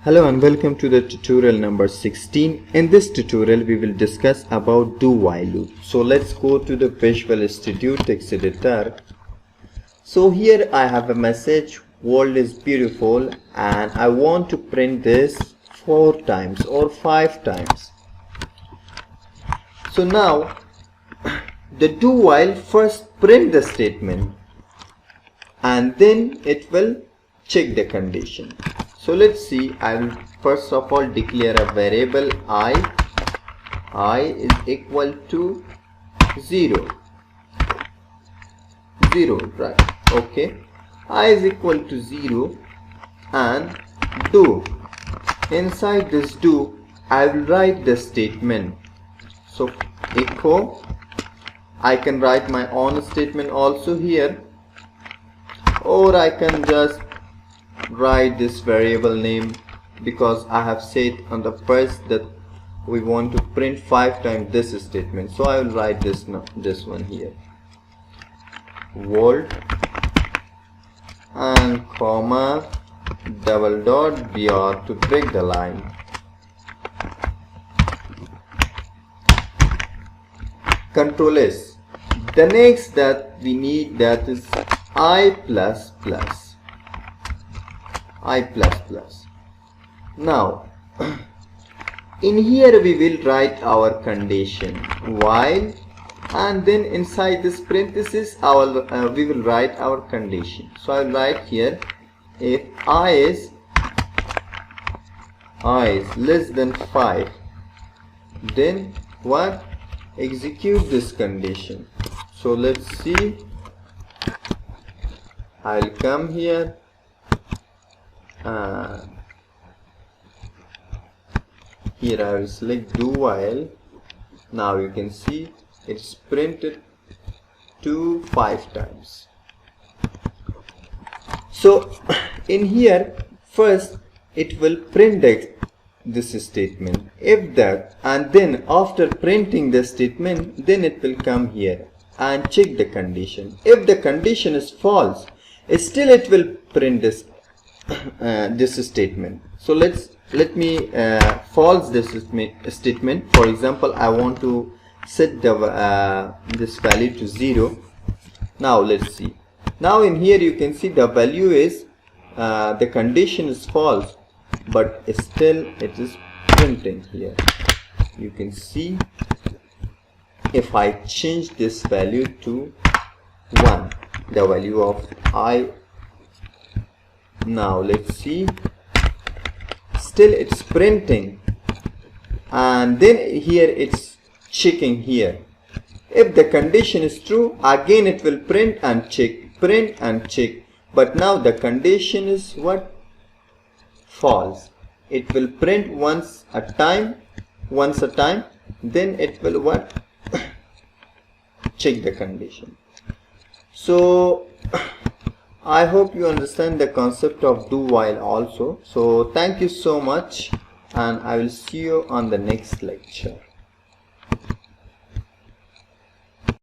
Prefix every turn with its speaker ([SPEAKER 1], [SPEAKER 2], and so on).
[SPEAKER 1] Hello and welcome to the tutorial number 16. In this tutorial we will discuss about do while loop. So let's go to the Visual Studio text editor. So here I have a message, world is beautiful, and I want to print this 4 times or 5 times. So now the do while first print the statement and then it will check the condition. So let's see, I will first of all declare a variable I is equal to 0, right? Okay, I is equal to 0 and do. Inside this do, I will write the statement. So echo, I can write my own statement also here, or I can just write this variable name because I have said on the first that we want to print 5 times this statement. So I will write this one here, world and comma double dot br to break the line. Control S. The next that we need, that is I++. Now in here we will write our condition while, and then inside this parenthesis we will write our condition. So I will write here, if I is less than 5, then what? Execute this condition. So let's see, I'll come here. Here I will select do while. Now you can see it's printed 5 times. So in here first it will print this statement, if that, and then after printing the statement then it will come here and check the condition. If the condition is false, still it will print this statement. So let me false this statement. For example, I want to set the this value to 0. Now let's see. Now in here you can see the value is the condition is false, but still it is printing here. You can see if I change this value to 1, the value of I. Now let's see, still it's printing, and then here it's checking here. If the condition is true, again it will print and check, print and check. But now the condition is what? False. It will print once a time, then it will what? Check the condition. So I hope you understand the concept of do while also. So thank you so much, and I will see you on the next lecture.